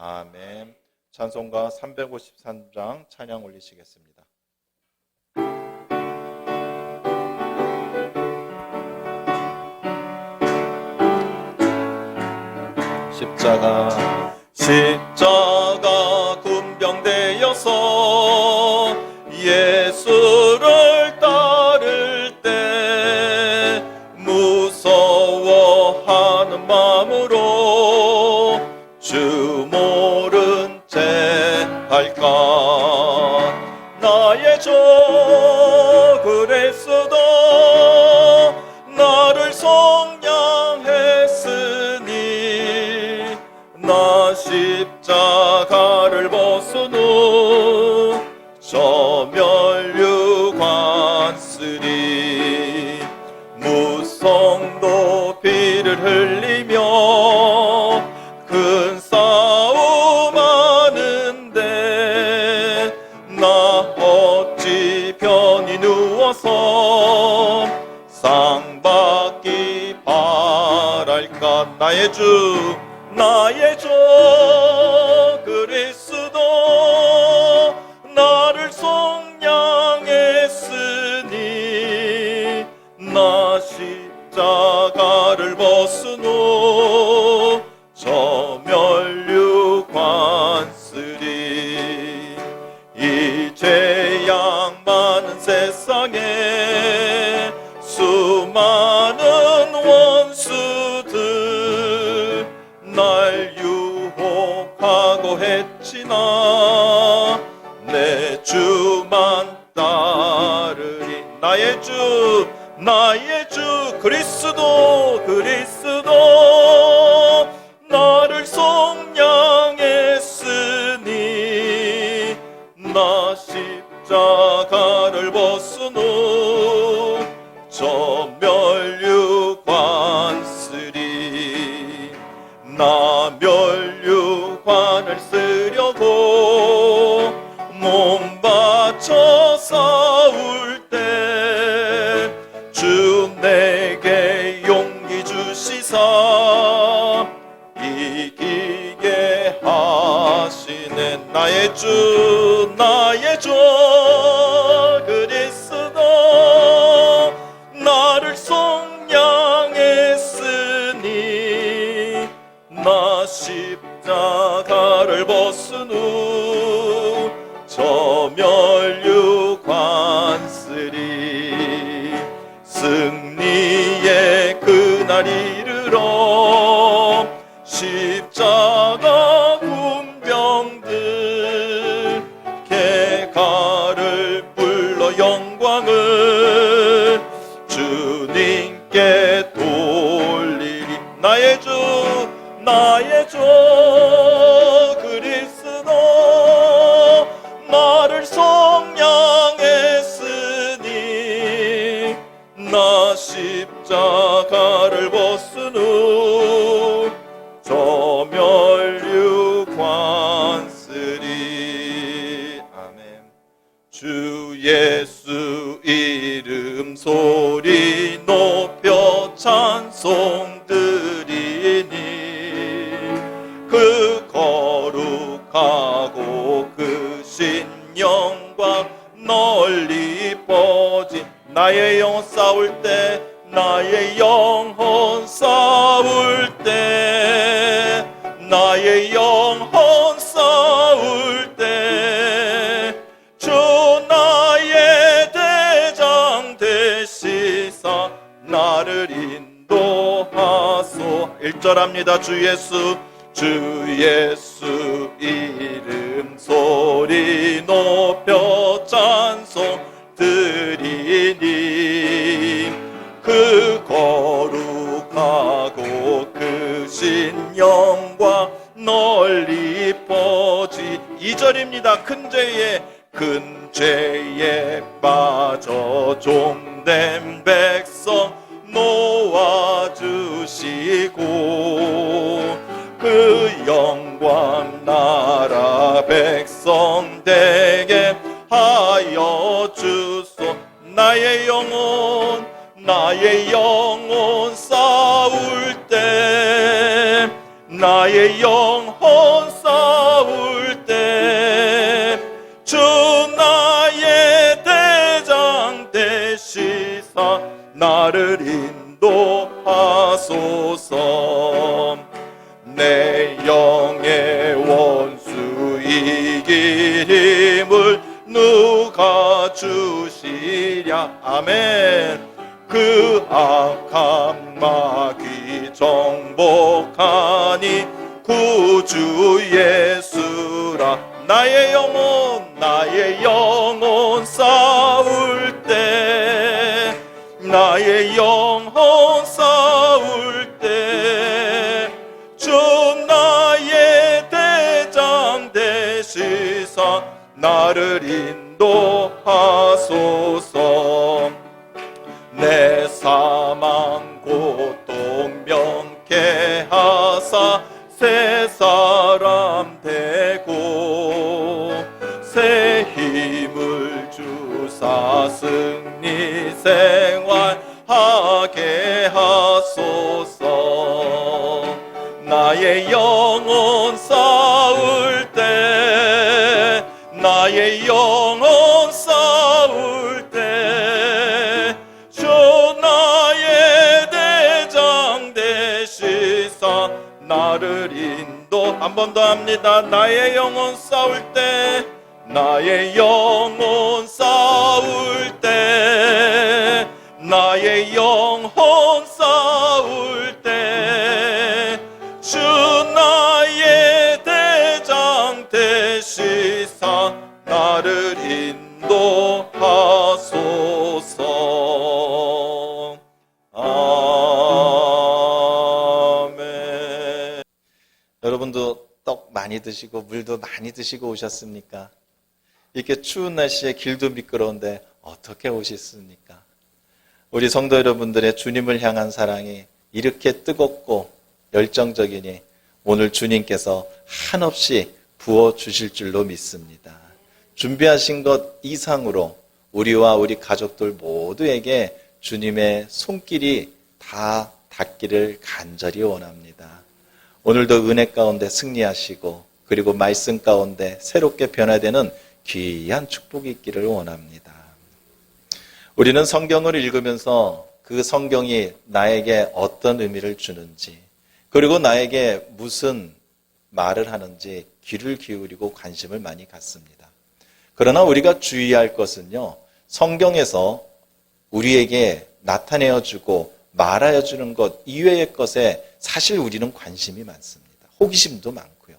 아멘. 찬송가 353장 찬양 올리시겠습니다. 십자가 군병되어서 예수를 따를 때 무서워하는 마음으로 주 모른 채 할까. 나의 주 그리스도 나를 속량했으니 나 십자가를 벗은 후 저 멸류관 쓰리. 무성도 피를 흘리며 큰 싸움 하는데 나 어찌 편히 누워서 상 받기 바랄까. 나의 주 그리스도 나를 속량했으니 나 십자가를 벗은 후 저 멸류관 쓰리. 이 죄악 많은 세상에 수많은 원수들 날 유혹하고 했지나 내 주만 따르리. 나의 주 그리스도 나를 속량했으니 나 십자가를 벗은 후 저 멸류관 쓰리. 나 멸류관을 쓰려고 몸 바쳐 싸울 때 주 내게 용기 주시사 이기게 하시네. 나의 주 그리스도 나를 속량했으니 나 십자가를 벗은 후 저 멸류관 쓰리. 승리의 그날 이르러 십자가 군병들 개가를 불러 영광을 주님께 돌리리. 나의 주 그리스도 나를 속량했으니 나 십자가를 벗은 후 저 멸류관 쓰리. 아멘. 주 예수 이름 소리 높여 찬송 드리니 그 거룩하고 크신 영광 널리 뻗지. 나의 영혼 싸울 때 나의 영혼 싸울 때 주 나의 대장 되시사 나를 인도하소. 1절합니다. 주 예수 이름 소리 높여 찬송 드리니 그 거룩하고 크신 영광 널리 뻗지. 2절입니다. 큰 죄에 빠져 종된 백성 모아주시고 그 영광 나라 백성 되게 하여 주소. 나의 영혼 싸울 때 나의 영혼 싸울 세상의 원수 이길 힘을 누가 주시랴. 아멘. 그 악한 마귀 정복하니 구주 예수라. 나의 영혼 싸울 때, 나의 영혼 싸울 때, 주 나의 대장 되시사 나를 인도하소서. 내 사망 고통 명케 하사 새 사람 되고 새 힘을 주사 승리 생활하게 하소서. 나의 영혼 싸울 때, 나의 영혼 싸울 때, 주 나의 대장 되시사 나를 인도. 한 번 더 합니다. 나의 영혼 싸울 때, 나의 영혼 싸울 때, 나의 영혼 싸울 때, 주 나의 대장 되시사 나를 인도하소서. 아멘. 여러분도 떡 많이 드시고 물도 많이 드시고 오셨습니까? 이렇게 추운 날씨에 길도 미끄러운데 어떻게 오셨습니까? 우리 성도 여러분들의 주님을 향한 사랑이 이렇게 뜨겁고 열정적이니 오늘 주님께서 한없이 부어주실 줄로 믿습니다. 준비하신 것 이상으로 우리와 우리 가족들 모두에게 주님의 손길이 다 닿기를 간절히 원합니다. 오늘도 은혜 가운데 승리하시고 그리고 말씀 가운데 새롭게 변화되는 귀한 축복이 있기를 원합니다. 우리는 성경을 읽으면서 그 성경이 나에게 어떤 의미를 주는지 그리고 나에게 무슨 말을 하는지 귀를 기울이고 관심을 많이 갖습니다. 그러나 우리가 주의할 것은요, 성경에서 우리에게 나타내어주고 말하여주는 것 이외의 것에 사실 우리는 관심이 많습니다. 호기심도 많고요.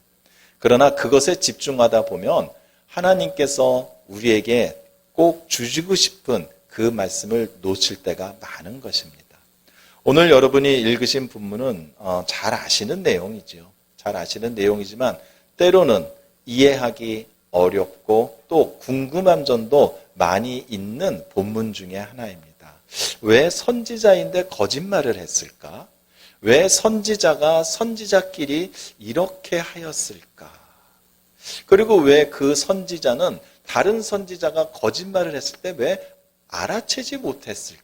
그러나 그것에 집중하다 보면 하나님께서 우리에게 꼭 주시고 싶은 그 말씀을 놓칠 때가 많은 것입니다. 오늘 여러분이 읽으신 본문은 잘 아시는 내용이죠. 잘 아시는 내용이지만 때로는 이해하기 어렵고 또 궁금한 점도 많이 있는 본문 중에 하나입니다. 왜 선지자인데 거짓말을 했을까? 왜 선지자가 선지자끼리 이렇게 하였을까? 그리고 왜 그 선지자는 다른 선지자가 거짓말을 했을 때 왜 알아채지 못했을까?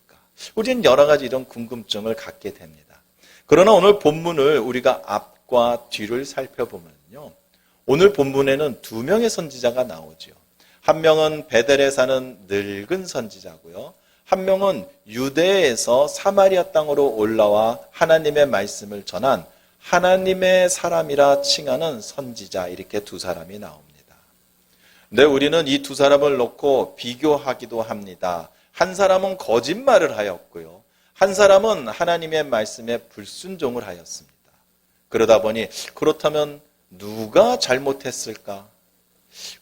우리는 여러 가지 이런 궁금증을 갖게 됩니다. 그러나 오늘 본문을 우리가 앞과 뒤를 살펴보면요, 오늘 본문에는 두 명의 선지자가 나오죠. 한 명은 베델에 사는 늙은 선지자고요. 한 명은 유대에서 사마리아 땅으로 올라와 하나님의 말씀을 전한 하나님의 사람이라 칭하는 선지자, 이렇게 두 사람이 나옵니다. 근데 우리는 이 두 사람을 놓고 비교하기도 합니다. 한 사람은 거짓말을 하였고요. 한 사람은 하나님의 말씀에 불순종을 하였습니다. 그러다 보니 그렇다면 누가 잘못했을까?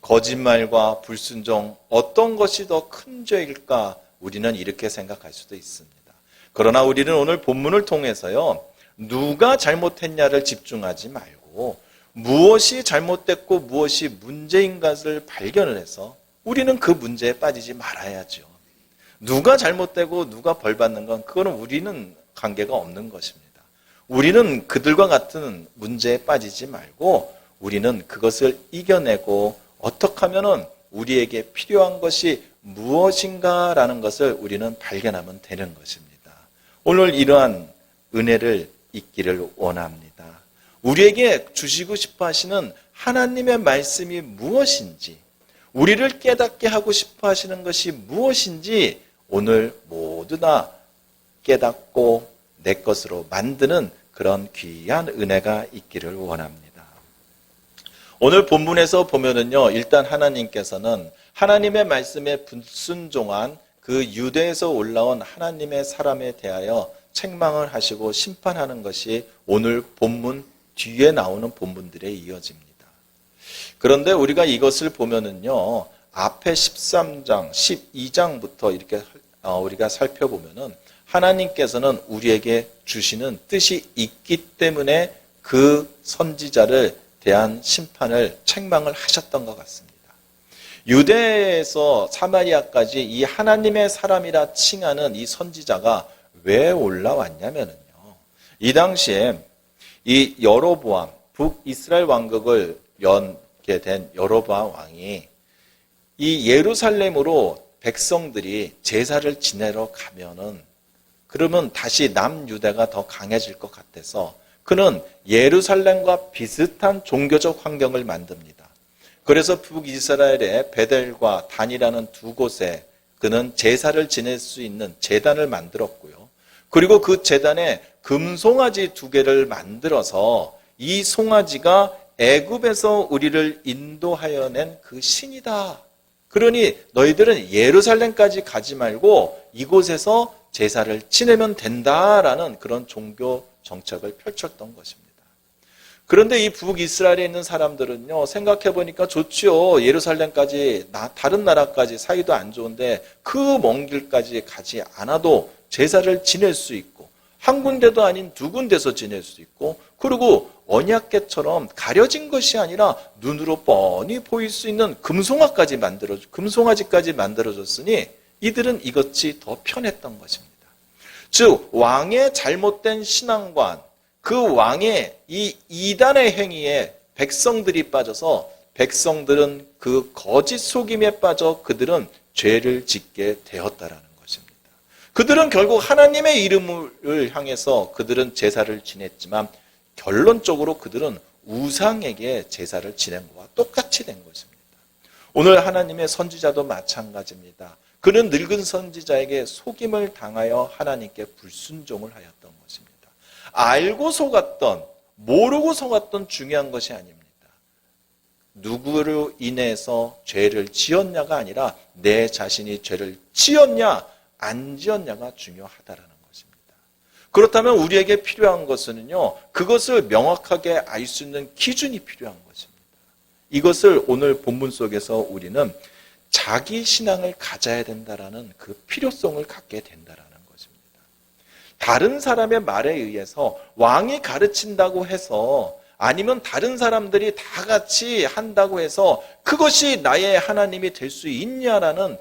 거짓말과 불순종, 어떤 것이 더 큰 죄일까? 우리는 이렇게 생각할 수도 있습니다. 그러나 우리는 오늘 본문을 통해서요, 누가 잘못했냐를 집중하지 말고 무엇이 잘못됐고 무엇이 문제인 것을 발견을 해서 우리는 그 문제에 빠지지 말아야죠. 누가 잘못되고 누가 벌 받는 건 그거는 우리는 관계가 없는 것입니다. 우리는 그들과 같은 문제에 빠지지 말고 우리는 그것을 이겨내고 어떻게 하면은 우리에게 필요한 것이 무엇인가라는 것을 우리는 발견하면 되는 것입니다. 오늘 이러한 은혜를 잊기를 원합니다. 우리에게 주시고 싶어 하시는 하나님의 말씀이 무엇인지, 우리를 깨닫게 하고 싶어 하시는 것이 무엇인지 오늘 모두 다 깨닫고 내 것으로 만드는 그런 귀한 은혜가 있기를 원합니다. 오늘 본문에서 보면은요, 일단 하나님께서는 하나님의 말씀에 불순종한 그 유대에서 올라온 하나님의 사람에 대하여 책망을 하시고 심판하는 것이 오늘 본문 뒤에 나오는 본문들에 이어집니다. 그런데 우리가 이것을 보면은요, 앞에 13장, 12장부터 이렇게 우리가 살펴보면은 하나님께서는 우리에게 주시는 뜻이 있기 때문에 그 선지자를 대한 심판을 책망을 하셨던 것 같습니다. 유대에서 사마리아까지 이 하나님의 사람이라 칭하는 이 선지자가 왜 올라왔냐면요, 이 당시에 이 여로보암, 북이스라엘 왕국을 연게 된 여로보암 왕이 이 예루살렘으로 백성들이 제사를 지내러 가면은 그러면 다시 남유대가 더 강해질 것 같아서 그는 예루살렘과 비슷한 종교적 환경을 만듭니다. 그래서 북이스라엘의 베델과 단이라는 두 곳에 그는 제사를 지낼 수 있는 제단을 만들었고요. 그리고 그 제단에 금송아지 2개를 만들어서 이 송아지가 애굽에서 우리를 인도하여 낸 그 신이다. 그러니 너희들은 예루살렘까지 가지 말고 이곳에서 제사를 지내면 된다라는 그런 종교 정책을 펼쳤던 것입니다. 그런데 이 북이스라엘에 있는 사람들은요, 생각해보니까 좋지요. 예루살렘까지, 다른 나라까지 사이도 안 좋은데 그 먼 길까지 가지 않아도 제사를 지낼 수 있고, 한 군데도 아닌 2군데서 지낼 수 있고, 그리고 언약궤처럼 가려진 것이 아니라 눈으로 뻔히 보일 수 있는 금송아지까지 만들어줬으니 이들은 이것이 더 편했던 것입니다. 즉, 왕의 잘못된 신앙관, 그 왕의 이 이단의 행위에 백성들이 빠져서 백성들은 그 거짓 속임에 빠져 그들은 죄를 짓게 되었다라는 것입니다. 그들은 결국 하나님의 이름을 향해서 그들은 제사를 지냈지만 결론적으로 그들은 우상에게 제사를 지낸 것과 똑같이 된 것입니다. 오늘 하나님의 선지자도 마찬가지입니다. 그는 늙은 선지자에게 속임을 당하여 하나님께 불순종을 하였던 것입니다. 알고 속았던, 모르고 속았던 중요한 것이 아닙니다. 누구로 인해서 죄를 지었냐가 아니라 내 자신이 죄를 지었냐, 안 지었냐가 중요하다라는 것입니다. 그렇다면 우리에게 필요한 것은요, 그것을 명확하게 알 수 있는 기준이 필요한 것입니다. 이것을 오늘 본문 속에서 우리는 자기 신앙을 가져야 된다라는 그 필요성을 갖게 된다라는 것입니다. 다른 사람의 말에 의해서 왕이 가르친다고 해서 아니면 다른 사람들이 다 같이 한다고 해서 그것이 나의 하나님이 될 수 있냐라는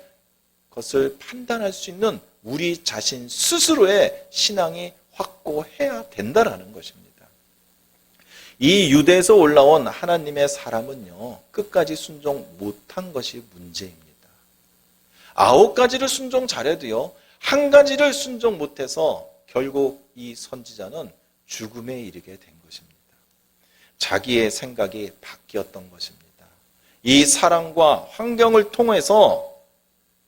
것을 판단할 수 있는 우리 자신 스스로의 신앙이 확고해야 된다라는 것입니다. 이 유대에서 올라온 하나님의 사람은요, 끝까지 순종 못한 것이 문제입니다. 9가지를 순종 잘해도요, 1가지를 순종 못해서 결국 이 선지자는 죽음에 이르게 된 것입니다. 자기의 생각이 바뀌었던 것입니다. 이 사랑과 환경을 통해서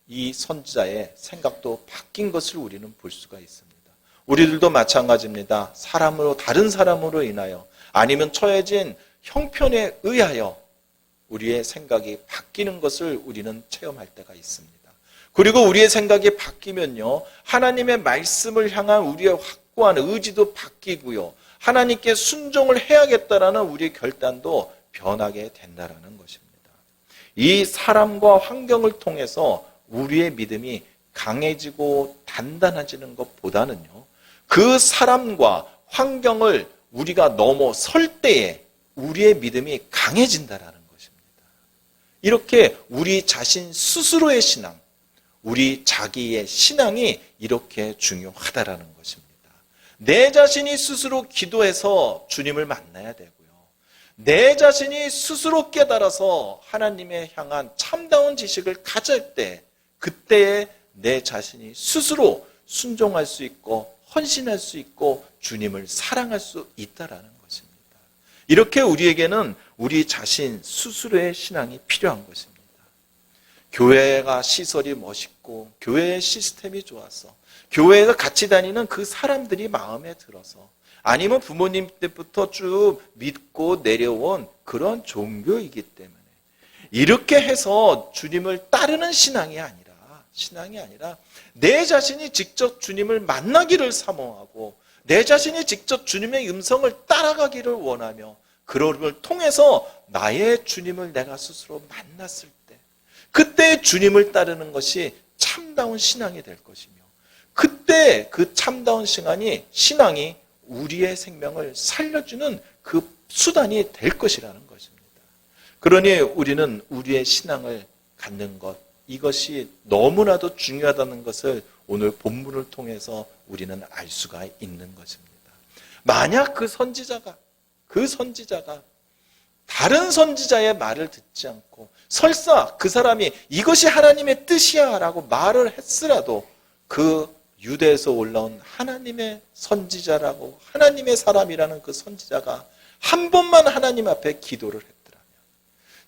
이 선지자의 생각도 바뀐 것을 우리는 볼 수가 있습니다. 우리들도 마찬가지입니다. 다른 사람으로 인하여 아니면 처해진 형편에 의하여 우리의 생각이 바뀌는 것을 우리는 체험할 때가 있습니다. 그리고 우리의 생각이 바뀌면요, 하나님의 말씀을 향한 우리의 확고한 의지도 바뀌고요, 하나님께 순종을 해야겠다라는 우리의 결단도 변하게 된다라는 것입니다. 이 사람과 환경을 통해서 우리의 믿음이 강해지고 단단해지는 것보다는요, 그 사람과 환경을 우리가 넘어설 때에 우리의 믿음이 강해진다라는 것입니다. 이렇게 우리 자신 스스로의 신앙, 우리 자기의 신앙이 이렇게 중요하다라는 것입니다. 내 자신이 스스로 기도해서 주님을 만나야 되고요, 내 자신이 스스로 깨달아서 하나님에 향한 참다운 지식을 가질 때, 그때에 내 자신이 스스로 순종할 수 있고 헌신할 수 있고 주님을 사랑할 수 있다라는 것입니다. 이렇게 우리에게는 우리 자신 스스로의 신앙이 필요한 것입니다. 교회가 시설이 멋있고 교회의 시스템이 좋아서 교회가 같이 다니는 그 사람들이 마음에 들어서 아니면 부모님 때부터 쭉 믿고 내려온 그런 종교이기 때문에 이렇게 해서 주님을 따르는 신앙이 아니라 내 자신이 직접 주님을 만나기를 사모하고 내 자신이 직접 주님의 음성을 따라가기를 원하며 그런 걸 통해서 나의 주님을 내가 스스로 만났을 때 그때 주님을 따르는 것이 참다운 신앙이 될 것이며 그때 그 참다운 신앙이 우리의 생명을 살려주는 그 수단이 될 것이라는 것입니다. 그러니 우리는 우리의 신앙을 갖는 것 이것이 너무나도 중요하다는 것을 오늘 본문을 통해서 우리는 알 수가 있는 것입니다. 만약 그 선지자가 다른 선지자의 말을 듣지 않고 설사 그 사람이 이것이 하나님의 뜻이야 라고 말을 했으라도 그 유대에서 올라온 하나님의 선지자라고 하나님의 사람이라는 그 선지자가 한 번만 하나님 앞에 기도를 했더라면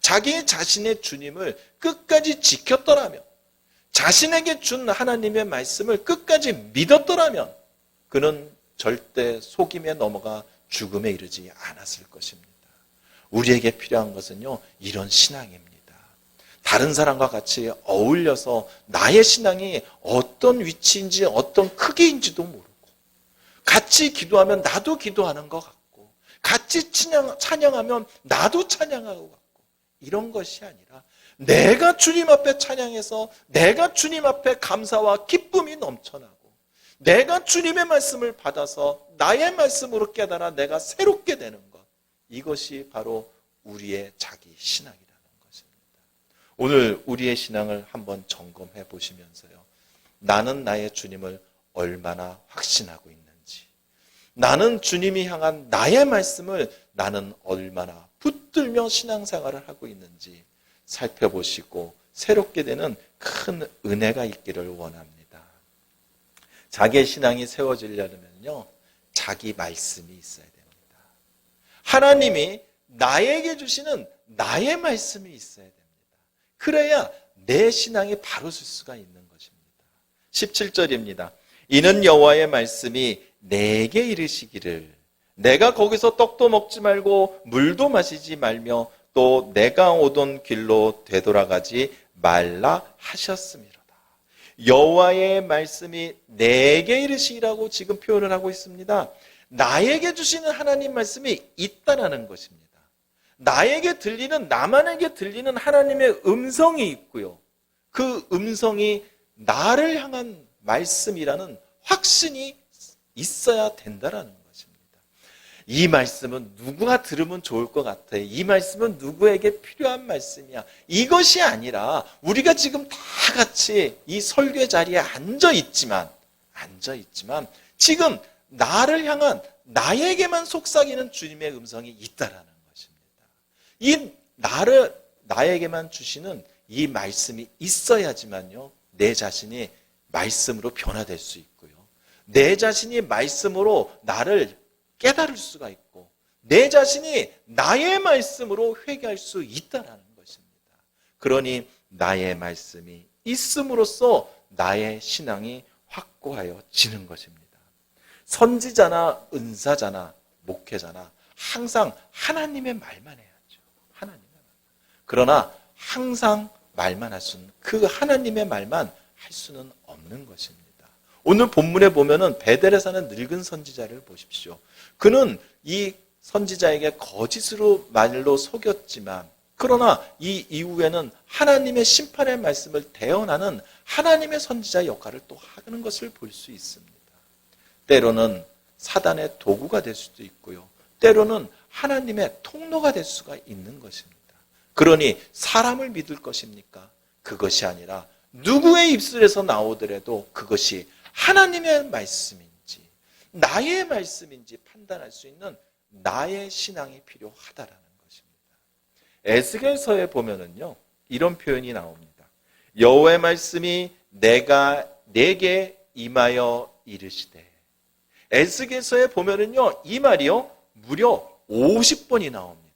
자기 자신의 주님을 끝까지 지켰더라면 자신에게 준 하나님의 말씀을 끝까지 믿었더라면 그는 절대 속임에 넘어가 죽음에 이르지 않았을 것입니다. 우리에게 필요한 것은요 이런 신앙입니다. 다른 사람과 같이 어울려서 나의 신앙이 어떤 위치인지 어떤 크기인지도 모르고 같이 기도하면 나도 기도하는 것 같고 같이 찬양하면 나도 찬양하고 같고 이런 것이 아니라 내가 주님 앞에 찬양해서 내가 주님 앞에 감사와 기쁨이 넘쳐나고 내가 주님의 말씀을 받아서 나의 말씀으로 깨달아 내가 새롭게 되는 것 이것이 바로 우리의 자기 신앙이라는 것입니다. 오늘 우리의 신앙을 한번 점검해 보시면서요. 나는 나의 주님을 얼마나 확신하고 있는지 나는 주님이 향한 나의 말씀을 나는 얼마나 붙들며 신앙생활을 하고 있는지 살펴보시고 새롭게 되는 큰 은혜가 있기를 원합니다. 자기의 신앙이 세워지려면요. 자기 말씀이 있어야 됩니다. 하나님이 나에게 주시는 나의 말씀이 있어야 됩니다. 그래야 내 신앙이 바로 설 수가 있는 것입니다. 17절입니다. 이는 여호와의 말씀이 내게 이르시기를 내가 거기서 떡도 먹지 말고 물도 마시지 말며 또 내가 오던 길로 되돌아가지 말라 하셨음이로다. 여호와의 말씀이 내게 이르시기라고 지금 표현을 하고 있습니다. 나에게 주시는 하나님 말씀이 있다라는 것입니다. 나에게 들리는 나만에게 들리는 하나님의 음성이 있고요. 그 음성이 나를 향한 말씀이라는 확신이 있어야 된다라는 것입니다. 이 말씀은 누구가 들으면 좋을 것 같아요. 이 말씀은 누구에게 필요한 말씀이야. 이것이 아니라 우리가 지금 다 같이 이 설교 자리에 앉아 있지만 지금 나를 향한 나에게만 속삭이는 주님의 음성이 있다라는 것입니다. 이 나에게만 주시는 이 말씀이 있어야지만요. 내 자신이 말씀으로 변화될 수 있고요. 내 자신이 말씀으로 나를 깨달을 수가 있고 내 자신이 나의 말씀으로 회개할 수 있다는 것입니다. 그러니 나의 말씀이 있음으로써 나의 신앙이 확고하여지는 것입니다. 선지자나 은사자나 목회자나 항상 하나님의 말만 해야죠. 하나님의 말. 그러나 항상 말만 할 수는 그 하나님의 말만 할 수는 없는 것입니다. 오늘 본문에 보면은 베델에 사는 늙은 선지자를 보십시오. 그는 이 선지자에게 거짓으로 말로 속였지만 그러나 이 이후에는 하나님의 심판의 말씀을 대언하는 하나님의 선지자 역할을 또 하는 것을 볼 수 있습니다. 때로는 사단의 도구가 될 수도 있고요. 때로는 하나님의 통로가 될 수가 있는 것입니다. 그러니 사람을 믿을 것입니까? 그것이 아니라 누구의 입술에서 나오더라도 그것이 하나님의 말씀인지 나의 말씀인지 판단할 수 있는 나의 신앙이 필요하다라는 것입니다. 에스겔서에 보면은요 이런 표현이 나옵니다. 여호와의 말씀이 내게 임하여 이르시되. 에스겔서에 보면은요 이 말이요 무려 50번이 나옵니다.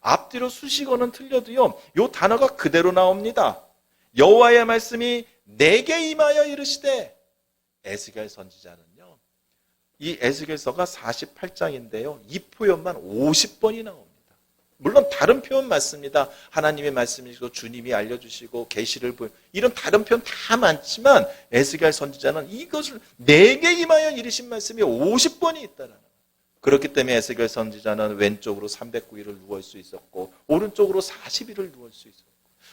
앞뒤로 수식어는 틀려도요 이 단어가 그대로 나옵니다. 여호와의 말씀이 내게 임하여 이르시되. 에스겔 선지자는요 이 에스겔서가 48장인데요 이 표현만 50번이 나옵니다. 물론 다른 표현 맞습니다. 하나님의 말씀이시고 주님이 알려주시고 계시를 보여 이런 다른 표현 다 많지만 에스겔 선지자는 이것을 내게 임하여 이르신 말씀이 50번이 있다라는 거예요. 그렇기 때문에 에스겔 선지자는 왼쪽으로 309일을 누울 수 있었고 오른쪽으로 40일을 누울 수 있었고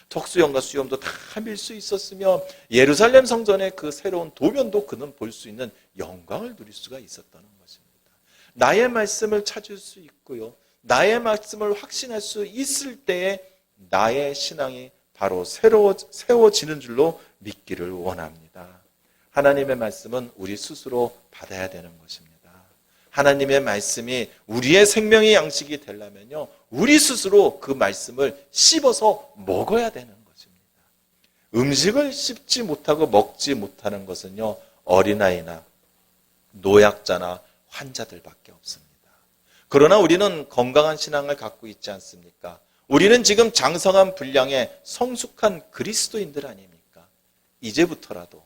적수염과 수염도 다 밀 수 있었으며 예루살렘 성전의 그 새로운 도면도 그는 볼 수 있는 영광을 누릴 수가 있었다는 것입니다. 나의 말씀을 찾을 수 있고요. 나의 말씀을 확신할 수 있을 때에 나의 신앙이 바로 세워지는 줄로 믿기를 원합니다. 하나님의 말씀은 우리 스스로 받아야 되는 것입니다. 하나님의 말씀이 우리의 생명의 양식이 되려면요, 우리 스스로 그 말씀을 씹어서 먹어야 되는 것입니다. 음식을 씹지 못하고 먹지 못하는 것은요, 어린아이나 노약자나 환자들밖에 없습니다. 그러나 우리는 건강한 신앙을 갖고 있지 않습니까? 우리는 지금 장성한 분량의 성숙한 그리스도인들 아닙니까? 이제부터라도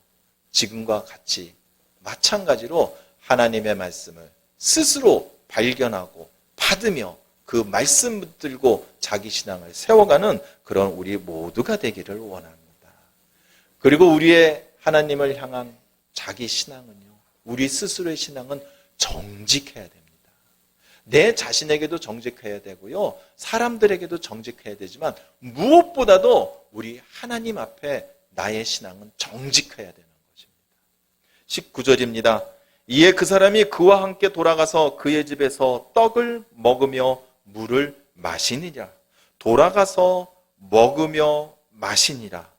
지금과 같이 마찬가지로 하나님의 말씀을 스스로 발견하고 받으며 그 말씀 붙들고 자기 신앙을 세워가는 그런 우리 모두가 되기를 원합니다. 그리고 우리의 하나님을 향한 자기 신앙은요, 우리 스스로의 신앙은 정직해야 됩니다. 내 자신에게도 정직해야 되고요, 사람들에게도 정직해야 되지만 무엇보다도 우리 하나님 앞에 나의 신앙은 정직해야 되는 것입니다. 19절입니다. 이에 그 사람이 그와 함께 돌아가서 그의 집에서 떡을 먹으며 물을 마시니라. 돌아가서 먹으며 마시니라.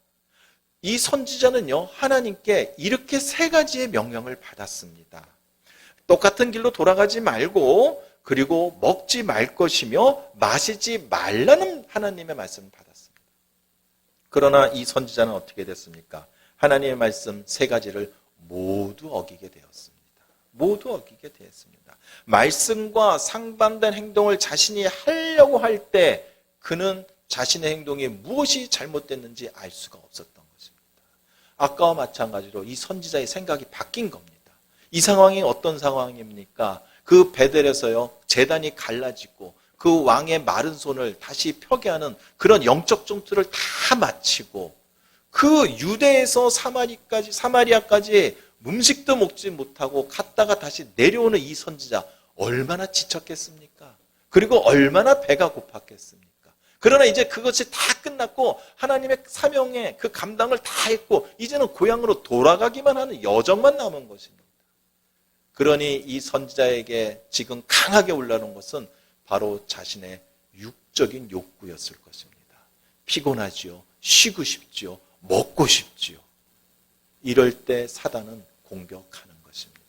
이 선지자는요, 하나님께 이렇게 세 가지의 명령을 받았습니다. 똑같은 길로 돌아가지 말고, 그리고 먹지 말 것이며 마시지 말라는 하나님의 말씀을 받았습니다. 그러나 이 선지자는 어떻게 됐습니까? 하나님의 말씀 세 가지를 모두 어기게 되었습니다. 모두 어기게 되었습니다. 말씀과 상반된 행동을 자신이 하려고 할 때 그는 자신의 행동이 무엇이 잘못됐는지 알 수가 없었던 것입니다. 아까와 마찬가지로 이 선지자의 생각이 바뀐 겁니다. 이 상황이 어떤 상황입니까? 그 베델에서요, 제단이 갈라지고 그 왕의 마른 손을 다시 펴게 하는 그런 영적 전투를 다 마치고 그 유대에서 사마리아까지 음식도 먹지 못하고 갔다가 다시 내려오는 이 선지자 얼마나 지쳤겠습니까? 그리고 얼마나 배가 고팠겠습니까? 그러나 이제 그것이 다 끝났고 하나님의 사명의 그 감당을 다 했고 이제는 고향으로 돌아가기만 하는 여정만 남은 것입니다. 그러니 이 선지자에게 지금 강하게 올라오는 것은 바로 자신의 육적인 욕구였을 것입니다. 피곤하지요. 쉬고 싶지요. 먹고 싶지요. 이럴 때 사단은 공격하는 것입니다.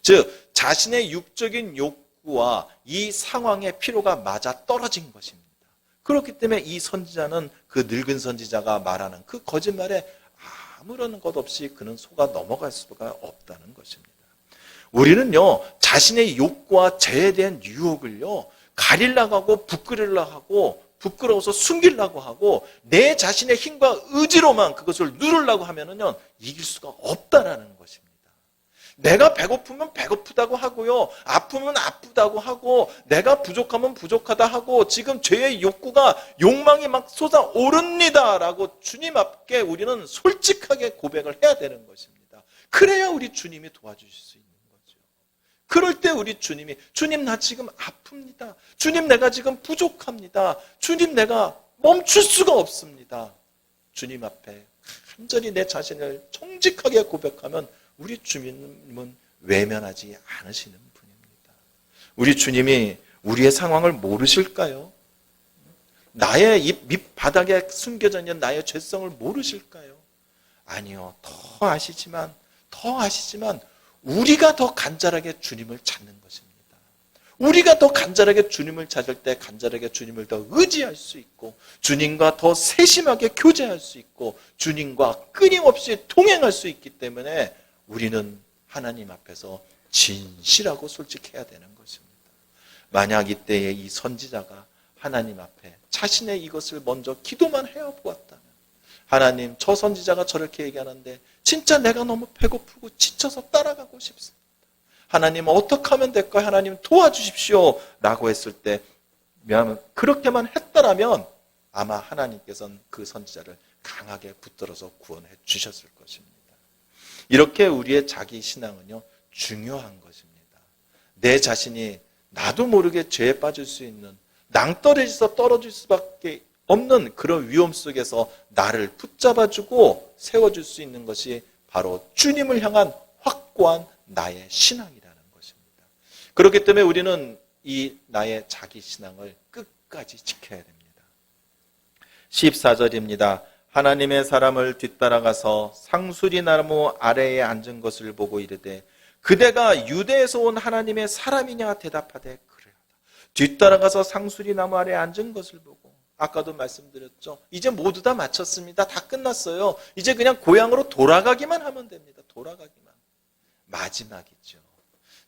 즉 자신의 육적인 욕구와 이 상황의 필요가 맞아 떨어진 것입니다. 그렇기 때문에 이 선지자는 그 늙은 선지자가 말하는 그 거짓말에 아무런 것 없이 그는 속아 넘어갈 수가 없다는 것입니다. 우리는요, 자신의 욕구와 죄에 대한 유혹을요, 가리려고 하고 부끄러려고 하고 부끄러워서 숨기려고 하고 내 자신의 힘과 의지로만 그것을 누르려고 하면은요, 이길 수가 없다라는 것입니다. 내가 배고프면 배고프다고 하고요, 아프면 아프다고 하고, 내가 부족하면 부족하다 하고, 지금 죄의 욕망이 막 솟아오릅니다라고 주님 앞에 우리는 솔직하게 고백을 해야 되는 것입니다. 그래야 우리 주님이 도와주실 수 있는 거죠. 그럴 때 우리 주님이, 주님 나 지금 아픕니다. 주님 내가 지금 부족합니다. 주님 내가 멈출 수가 없습니다. 주님 앞에 간절히 내 자신을 정직하게 고백하면 우리 주님은 외면하지 않으시는 분입니다. 우리 주님이 우리의 상황을 모르실까요? 나의 입 밑바닥에 숨겨져 있는 나의 죄성을 모르실까요? 아니요. 더 아시지만 우리가 더 간절하게 주님을 찾는 것입니다. 우리가 더 간절하게 주님을 찾을 때 간절하게 주님을 더 의지할 수 있고 주님과 더 세심하게 교제할 수 있고 주님과 끊임없이 동행할 수 있기 때문에 우리는 하나님 앞에서 진실하고 솔직해야 되는 것입니다. 만약 이때에 이 선지자가 하나님 앞에 자신의 이것을 먼저 기도만 해보았다면, 하나님 저 선지자가 저렇게 얘기하는데 진짜 내가 너무 배고프고 지쳐서 따라가고 싶습니다. 하나님 어떻게 하면 될까요? 하나님 도와주십시오 라고 했을 때 왜냐하면 그렇게만 했더라면 아마 하나님께서는 그 선지자를 강하게 붙들어서 구원해 주셨을 것입니다. 이렇게 우리의 자기 신앙은요, 중요한 것입니다. 내 자신이 나도 모르게 죄에 빠질 수 있는, 낭떠러지에서 떨어질 수밖에 없는 그런 위험 속에서 나를 붙잡아주고 세워줄 수 있는 것이 바로 주님을 향한 확고한 나의 신앙이라는 것입니다. 그렇기 때문에 우리는 이 나의 자기 신앙을 끝까지 지켜야 됩니다. 14절입니다. 하나님의 사람을 뒤따라가서 상수리 나무 아래에 앉은 것을 보고 이르되 그대가 유대에서 온 하나님의 사람이냐 대답하되 그래하다. 뒤따라가서 상수리 나무 아래에 앉은 것을 보고, 아까도 말씀드렸죠. 이제 모두 다 마쳤습니다. 다 끝났어요. 이제 그냥 고향으로 돌아가기만 하면 됩니다. 돌아가기만. 마지막이죠.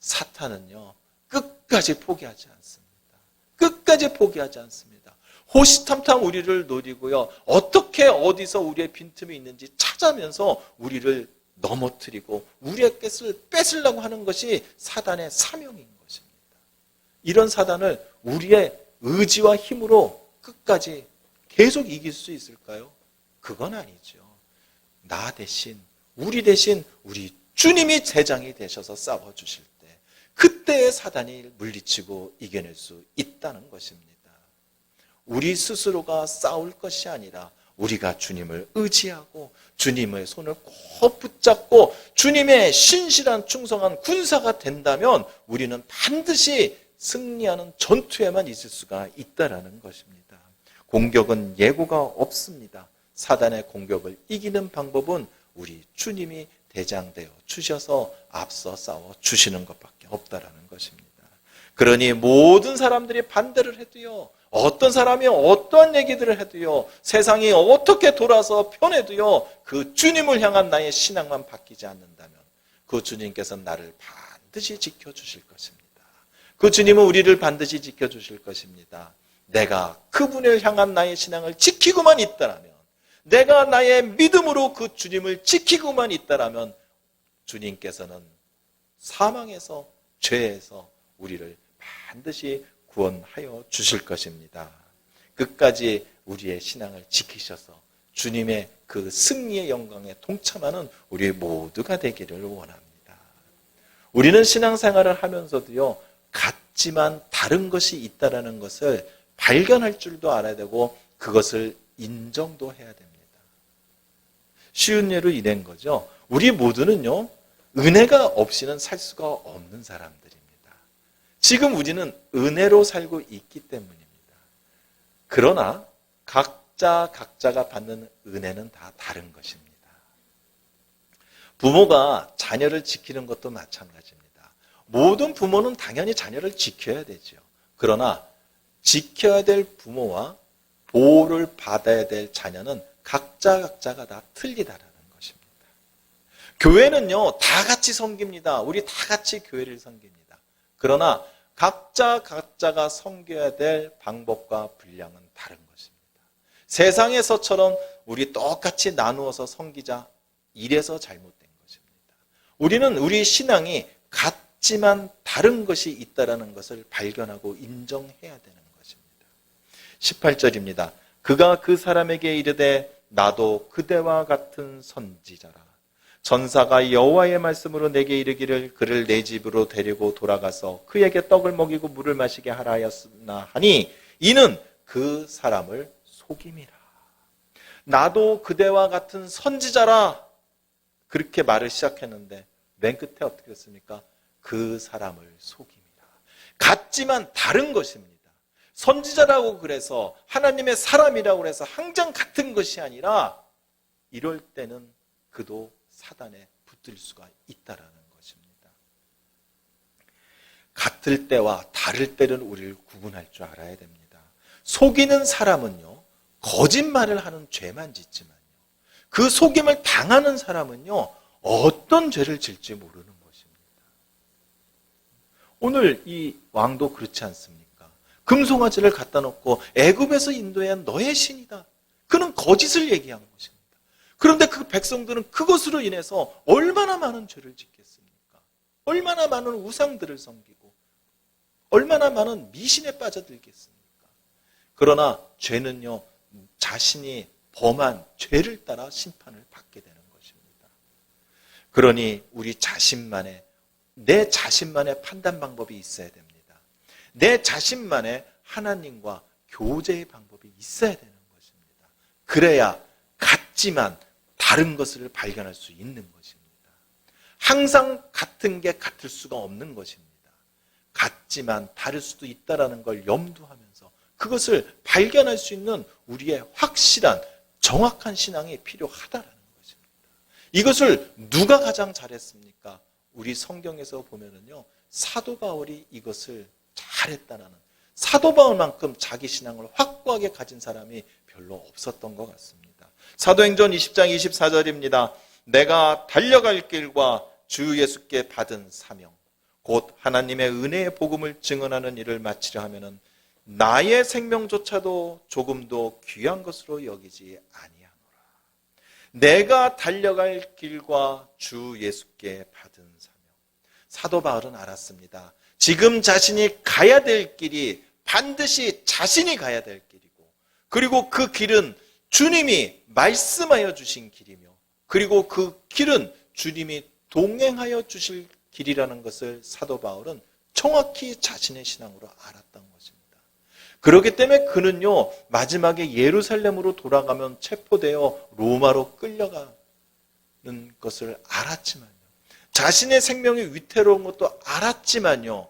사탄은요, 끝까지 포기하지 않습니다. 끝까지 포기하지 않습니다. 호시탐탐 우리를 노리고요, 어떻게 어디서 우리의 빈틈이 있는지 찾아면서 우리를 넘어뜨리고 우리의 것을 뺏으려고 하는 것이 사단의 사명인 것입니다. 이런 사단을 우리의 의지와 힘으로 끝까지 계속 이길 수 있을까요? 그건 아니죠. 나 대신, 우리 대신 우리 주님이 대장이 되셔서 싸워주실 때 그때의 사단이 물리치고 이겨낼 수 있다는 것입니다. 우리 스스로가 싸울 것이 아니라 우리가 주님을 의지하고 주님의 손을 꼭 붙잡고 주님의 신실한 충성한 군사가 된다면 우리는 반드시 승리하는 전투에만 있을 수가 있다는 것입니다. 공격은 예고가 없습니다. 사단의 공격을 이기는 방법은 우리 주님이 대장되어 주셔서 앞서 싸워 주시는 것밖에 없다라는 것입니다. 그러니 모든 사람들이 반대를 해도요, 어떤 사람이 어떠한 얘기들을 해도요, 세상이 어떻게 돌아서 편해도요, 그 주님을 향한 나의 신앙만 바뀌지 않는다면 그 주님께서는 나를 반드시 지켜주실 것입니다. 그 주님은 우리를 반드시 지켜주실 것입니다. 내가 그분을 향한 나의 신앙을 지키고만 있다라면, 내가 나의 믿음으로 그 주님을 지키고만 있다라면 주님께서는 사망에서, 죄에서 우리를 반드시 구원하여 주실 것입니다. 끝까지 우리의 신앙을 지키셔서 주님의 그 승리의 영광에 동참하는 우리 모두가 되기를 원합니다. 우리는 신앙생활을 하면서도요, 같지만 다른 것이 있다는 것을 발견할 줄도 알아야 되고 그것을 인정도 해야 됩니다. 쉬운 예로 이런 거죠. 우리 모두는요, 은혜가 없이는 살 수가 없는 사람들입니다. 지금 우리는 은혜로 살고 있기 때문입니다. 그러나 각자가 받는 은혜는 다 다른 것입니다. 부모가 자녀를 지키는 것도 마찬가지입니다. 모든 부모는 당연히 자녀를 지켜야 되죠. 그러나 지켜야 될 부모와 보호를 받아야 될 자녀는 각자가 다 틀리다라는 것입니다. 교회는요, 다 같이 섬깁니다. 우리 다 같이 교회를 섬깁니다. 그러나 각자가 섬겨야 될 방법과 분량은 다른 것입니다. 세상에서처럼 우리 똑같이 나누어서 섬기자, 이래서 잘못된 것입니다. 우리는 우리 신앙이 같지만 다른 것이 있다는 것을 발견하고 인정해야 되는 것입니다. 18절입니다. 그가 그 사람에게 이르되 나도 그대와 같은 선지자라. 전사가 여호와의 말씀으로 내게 이르기를 그를 내 집으로 데리고 돌아가서 그에게 떡을 먹이고 물을 마시게 하라 하였으나 하니 이는 그 사람을 속임이라. 나도 그대와 같은 선지자라. 그렇게 말을 시작했는데 맨 끝에 어떻게 했습니까? 그 사람을 속임이라. 같지만 다른 것입니다. 선지자라고 그래서 하나님의 사람이라고 그래서 항상 같은 것이 아니라 이럴 때는 그도 사단에 붙들 수가 있다라는 것입니다. 같을 때와 다를 때는 우리를 구분할 줄 알아야 됩니다. 속이는 사람은요, 거짓말을 하는 죄만 짓지만요, 그 속임을 당하는 사람은요, 어떤 죄를 질지 모르는 것입니다. 오늘 이 왕도 그렇지 않습니까? 금송아지를 갖다 놓고 애굽에서 인도한 너의 신이다. 그는 거짓을 얘기한 것입니다. 그런데 그 백성들은 그것으로 인해서 얼마나 많은 죄를 짓겠습니까? 얼마나 많은 우상들을 섬기고 얼마나 많은 미신에 빠져들겠습니까? 그러나 죄는요, 자신이 범한 죄를 따라 심판을 받게 되는 것입니다. 그러니 우리 자신만의, 내 자신만의 판단 방법이 있어야 됩니다. 내 자신만의 하나님과 교제의 방법이 있어야 되는 것입니다. 그래야 같지만 다른 것을 발견할 수 있는 것입니다. 항상 같은 게 같을 수가 없는 것입니다. 같지만 다를 수도 있다는 걸 염두하면서 그것을 발견할 수 있는 우리의 확실한 정확한 신앙이 필요하다는 것입니다. 이것을 누가 가장 잘했습니까? 우리 성경에서 보면은요, 사도 바울이 이것을 잘했다는, 사도 바울만큼 자기 신앙을 확고하게 가진 사람이 별로 없었던 것 같습니다. 사도행전 20장 24절입니다. 내가 달려갈 길과 주 예수께 받은 사명, 곧 하나님의 은혜의 복음을 증언하는 일을 마치려 하면은 나의 생명조차도 조금도 귀한 것으로 여기지 아니하노라. 내가 달려갈 길과 주 예수께 받은 사명. 사도 바울은 알았습니다. 지금 자신이 가야 될 길이 반드시 자신이 가야 될 길이고, 그리고 그 길은 주님이 말씀하여 주신 길이며, 그리고 그 길은 주님이 동행하여 주실 길이라는 것을 사도 바울은 정확히 자신의 신앙으로 알았던 것입니다. 그렇기 때문에 그는요, 마지막에 예루살렘으로 돌아가면 체포되어 로마로 끌려가는 것을 알았지만요, 자신의 생명이 위태로운 것도 알았지만요,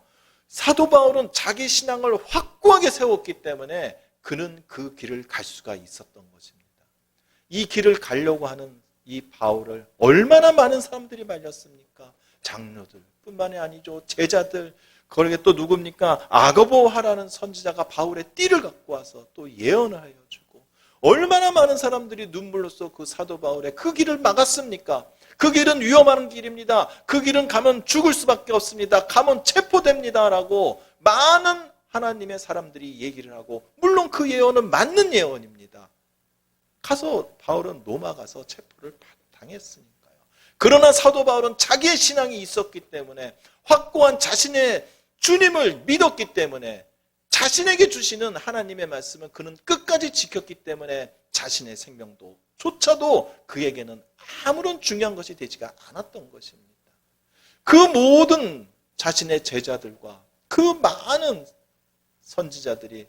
사도 바울은 자기 신앙을 확고하게 세웠기 때문에 그는 그 길을 갈 수가 있었던 것입니다. 이 길을 가려고 하는 이 바울을 얼마나 많은 사람들이 말렸습니까? 장로들 뿐만이 아니죠. 제자들, 거기에 또 누굽니까? 아거보하라는 선지자가 바울의 띠를 갖고 와서 또 예언을 하여 주고, 얼마나 많은 사람들이 눈물로써 그 사도 바울의 그 길을 막았습니까? 그 길은 위험한 길입니다. 그 길은 가면 죽을 수밖에 없습니다. 가면 체포됩니다. 라고 많은 하나님의 사람들이 얘기를 하고, 물론 그 예언은 맞는 예언입니다. 가서 바울은 로마 가서 체포를 당했으니까요. 그러나 사도 바울은 자기의 신앙이 있었기 때문에, 확고한 자신의 주님을 믿었기 때문에, 자신에게 주시는 하나님의 말씀은 그는 끝까지 지켰기 때문에 자신의 생명도 조차도 그에게는 아무런 중요한 것이 되지가 않았던 것입니다. 그 모든 자신의 제자들과 그 많은 선지자들이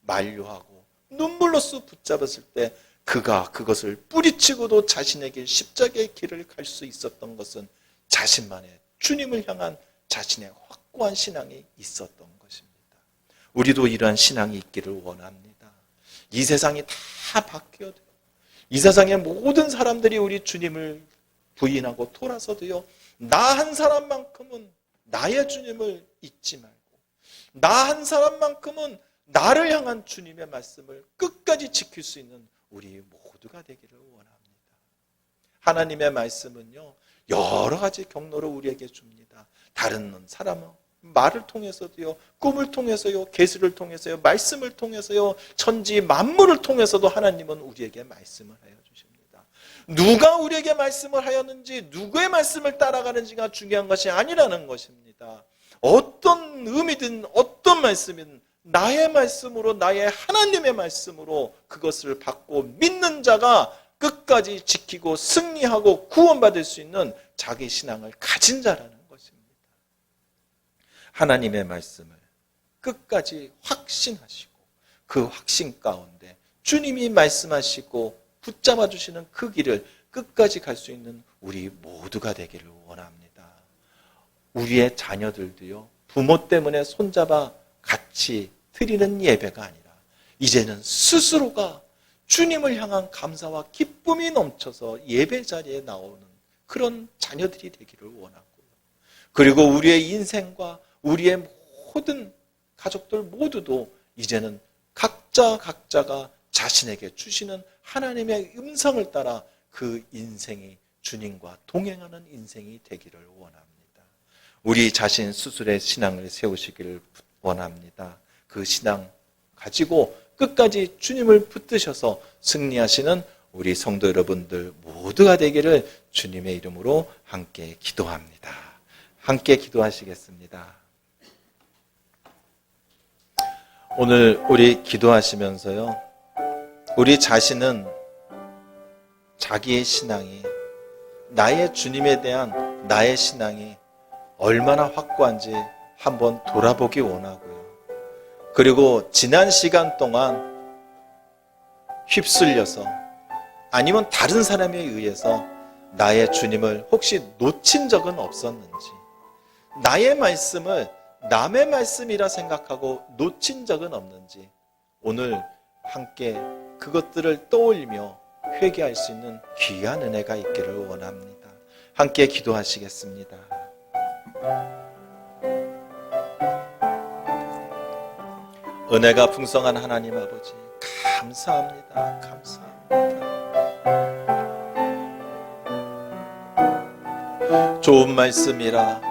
만류하고 눈물로써 붙잡았을 때 그가 그것을 뿌리치고도 자신에게 십자가의 길을 갈 수 있었던 것은 자신만의 주님을 향한 자신의 확고한 신앙이 있었던 것입니다. 우리도 이러한 신앙이 있기를 원합니다. 이 세상이 다 바뀌어도, 이 세상의 모든 사람들이 우리 주님을 부인하고 돌아서도요, 나 한 사람만큼은 나의 주님을 잊지 말고, 나 한 사람만큼은 나를 향한 주님의 말씀을 끝까지 지킬 수 있는 우리 모두가 되기를 원합니다. 하나님의 말씀은요, 여러 가지 경로로 우리에게 줍니다. 다른 사람은 말을 통해서도요, 꿈을 통해서요, 계시를 통해서요, 말씀을 통해서요, 천지 만물을 통해서도 하나님은 우리에게 말씀을 하여 주십니다. 누가 우리에게 말씀을 하였는지, 누구의 말씀을 따라가는지가 중요한 것이 아니라는 것입니다. 어떤 의미든 어떤 말씀이든 나의 말씀으로, 나의 하나님의 말씀으로 그것을 받고 믿는 자가 끝까지 지키고 승리하고 구원받을 수 있는 자기 신앙을 가진 자라는 것입니다. 하나님의 말씀을 끝까지 확신하시고, 그 확신 가운데 주님이 말씀하시고 붙잡아 주시는 그 길을 끝까지 갈 수 있는 우리 모두가 되기를 원합니다. 우리의 자녀들도요, 부모 때문에 손잡아 같이 드리는 예배가 아니라 이제는 스스로가 주님을 향한 감사와 기쁨이 넘쳐서 예배 자리에 나오는 그런 자녀들이 되기를 원하고요. 그리고 우리의 인생과 우리의 모든 가족들 모두도 이제는 각자가 자신에게 주시는 하나님의 음성을 따라 그 인생이 주님과 동행하는 인생이 되기를 원합니다. 우리 자신 스스로의 신앙을 세우시기를 원합니다. 그 신앙 가지고 끝까지 주님을 붙드셔서 승리하시는 우리 성도 여러분들 모두가 되기를 주님의 이름으로 함께 기도합니다. 함께 기도하시겠습니다. 오늘 우리 기도하시면서요, 우리 자신은 자기의 신앙이, 나의 주님에 대한 나의 신앙이 얼마나 확고한지 한번 돌아보기 원하고요. 그리고 지난 시간 동안 휩쓸려서 아니면 다른 사람에 의해서 나의 주님을 혹시 놓친 적은 없었는지, 나의 말씀을 남의 말씀이라 생각하고 놓친 적은 없는지, 오늘 함께 그것들을 떠올리며 회개할 수 있는 귀한 은혜가 있기를 원합니다. 함께 기도하시겠습니다. 은혜가 풍성한 하나님 아버지, 감사합니다. 감사합니다. 좋은 말씀이라,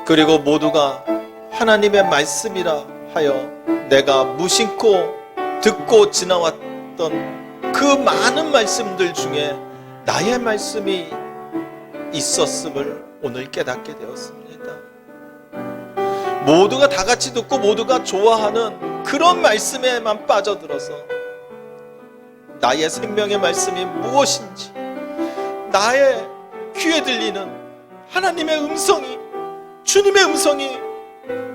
그리고 모두가 하나님의 말씀이라 하여 내가 무심코 듣고 지나왔던 그 많은 말씀들 중에 나의 말씀이 있었음을 오늘 깨닫게 되었습니다. 모두가 다 같이 듣고 모두가 좋아하는 그런 말씀에만 빠져들어서 나의 생명의 말씀이 무엇인지, 나의 귀에 들리는 하나님의 음성이, 주님의 음성이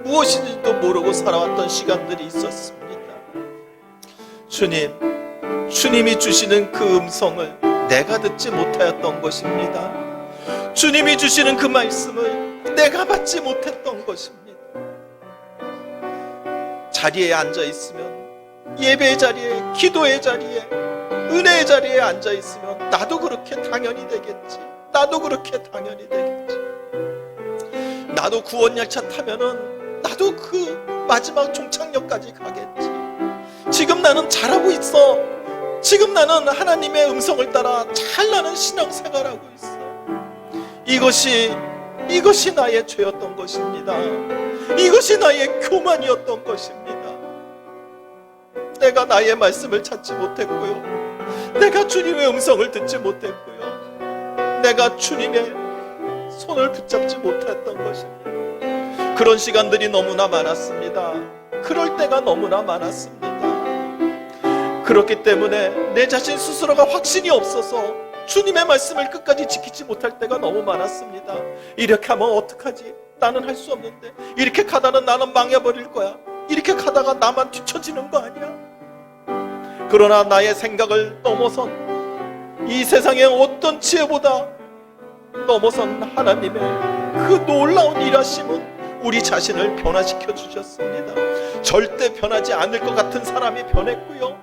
무엇인지도 모르고 살아왔던 시간들이 있었습니다. 주님이 주시는 그 음성을 내가 듣지 못하였던 것입니다. 주님이 주시는 그 말씀을 내가 받지 못했던 것입니다. 자리에 앉아 있으면, 예배의 자리에, 기도의 자리에, 은혜의 자리에 앉아 있으면 나도 그렇게 당연히 되겠지. 나도 그렇게 당연히 되겠지. 나도 구원열차 타면은 나도 그 마지막 종착역까지 가겠지. 지금 나는 잘하고 있어. 지금 나는 하나님의 음성을 따라 잘 나는 신앙생활하고 있어. 이것이 나의 죄였던 것입니다. 이것이 나의 교만이었던 것입니다. 내가 나의 말씀을 찾지 못했고요, 내가 주님의 음성을 듣지 못했고요, 내가 주님의 손을 붙잡지 못했던 것입니다. 그런 시간들이 너무나 많았습니다. 그럴 때가 너무나 많았습니다. 그렇기 때문에 내 자신 스스로가 확신이 없어서 주님의 말씀을 끝까지 지키지 못할 때가 너무 많았습니다. 이렇게 하면 어떡하지? 나는 할 수 없는데. 이렇게 가다는 나는 망해버릴 거야. 이렇게 가다가 나만 뒤처지는 거 아니야? 그러나 나의 생각을 넘어선, 이 세상의 어떤 지혜보다 넘어선 하나님의 그 놀라운 일하심은 우리 자신을 변화시켜 주셨습니다. 절대 변하지 않을 것 같은 사람이 변했고요,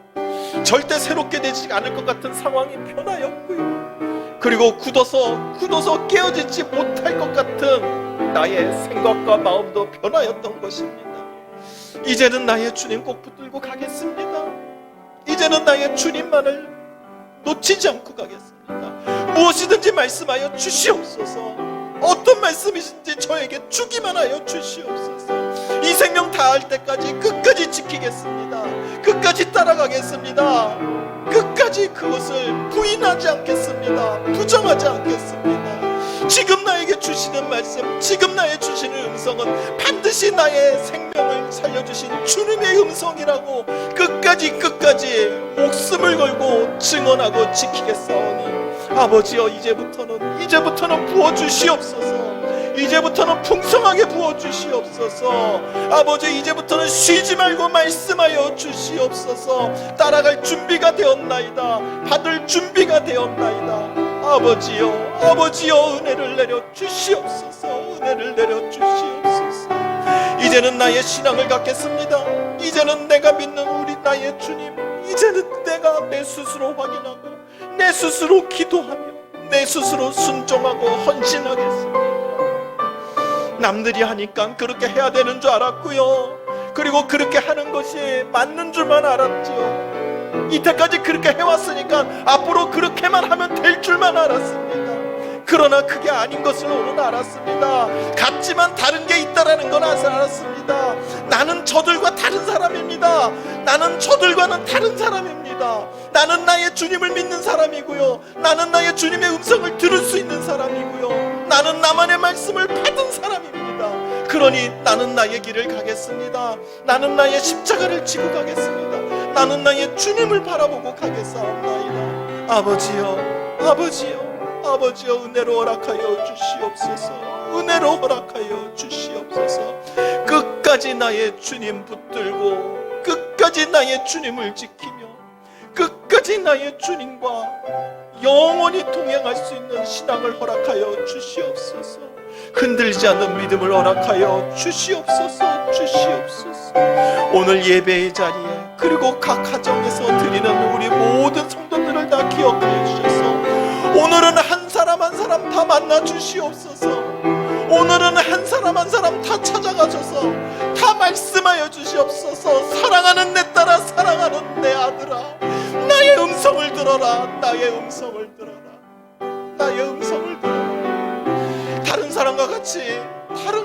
절대 새롭게 되지 않을 것 같은 상황이 변하였고요, 그리고 굳어서 깨어지지 못할 것 같은 나의 생각과 마음도 변하였던 것입니다. 이제는 나의 주님 꼭 붙들고 가겠습니다. 이제는 나의 주님만을 놓치지 않고 가겠습니다. 무엇이든지 말씀하여 주시옵소서. 어떤 말씀이신지 저에게 주기만 하여 주시옵소서. 이 생명 다할 때까지 끝까지 지키겠습니다. 끝까지 따라가겠습니다. 끝까지 그것을 부인하지 않겠습니다. 부정하지 않겠습니다. 지금 나에게 주시는 말씀, 지금 나의 주시는 음성은 반드시 나의 생명을 살려주신 주님의 음성이라고 끝까지 목숨을 걸고 증언하고 지키겠사오니, 아버지여, 이제부터는 부어주시옵소서. 이제부터는 풍성하게 부어주시옵소서. 아버지, 이제부터는 쉬지 말고 말씀하여 주시옵소서. 따라갈 준비가 되었나이다. 받을 준비가 되었나이다. 아버지여, 은혜를 내려 주시옵소서. 은혜를 내려 주시옵소서. 이제는 나의 신앙을 갖겠습니다. 이제는 내가 믿는 우리 나의 주님, 이제는 내가 내 스스로 확인하고 내 스스로 기도하며 내 스스로 순종하고 헌신하겠습니다. 남들이 하니까 그렇게 해야 되는 줄 알았고요, 그리고 그렇게 하는 것이 맞는 줄만 알았지요. 이때까지 그렇게 해왔으니까 앞으로 그렇게만 하면 될 줄만 알았습니다. 그러나 그게 아닌 것을 오늘 알았습니다. 같지만 다른 게 있다라는 건 알았습니다. 나는 저들과 다른 사람입니다. 나는 저들과는 다른 사람입니다. 나는 나의 주님을 믿는 사람이고요, 나는 나의 주님의 음성을 들을 수 있는 사람이고요, 나는 나만의 말씀을 받은 사람입니다. 그러니 나는 나의 길을 가겠습니다. 나는 나의 십자가를 지고 가겠습니다. 나는 나의 주님을 바라보고 가겠사옵나이다. 아버지여, 아버지여, 아버지여, 은혜로 허락하여 주시옵소서. 은혜로 허락하여 주시옵소서. 끝까지 나의 주님 붙들고 끝까지 나의 주님을 지키며 끝까지 나의 주님과 영원히 동행할 수 있는 신앙을 허락하여 주시옵소서. 흔들리지 않는 믿음을 허락하여 주시옵소서. 주시옵소서. 오늘 예배의 자리에 그리고 각 가정에서 드리는 우리 모든 성도들을 다 기억하여 주셔서 오늘은 한 사람 한 사람 다 만나 주시옵소서. 오늘은 한 사람 한 사람 다 찾아가셔서 다 말씀하여 주시옵소서. 사랑하는 내 딸아, 사랑하는 내 아들아, 나의 음성을 들어라. 나의 음성을 들어라. 나의 음성을 들어라. 다른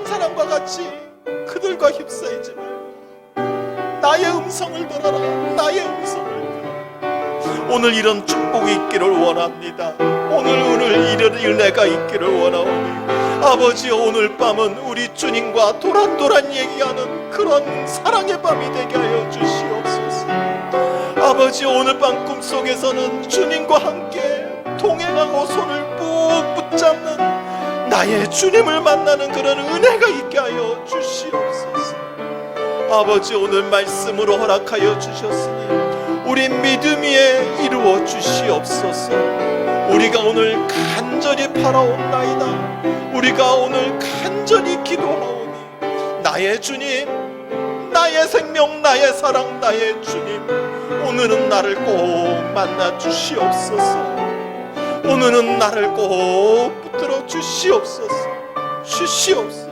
사람과 같이 그들과 휩싸이지 말고 나의 음성을 들어라. 나의 음성을 들어라. 오늘 이런 축복이 있기를 원합니다. 오늘 이런 은혜가 있기를 원하오니 아버지여, 오늘 밤은 우리 주님과 도란도란 얘기하는 그런 사랑의 밤이 되게 하여 주시옵소서. 아버지여, 오늘 밤 꿈속에서는 주님과 함께 동행하고 손을 꾹 붙잡는 나의 주님을 만나는 그런 은혜가 있게 하여 주시옵소서. 아버지, 오늘 말씀으로 허락하여 주셨으니 우리 믿음 위에 이루어 주시옵소서. 우리가 오늘 간절히 바라옵나이다. 우리가 오늘 간절히 기도하오니 나의 주님, 나의 생명, 나의 사랑, 나의 주님, 오늘은 나를 꼭 만나 주시옵소서. 오늘은 나를 꼭 붙들어 주시옵소서. 주시옵소서.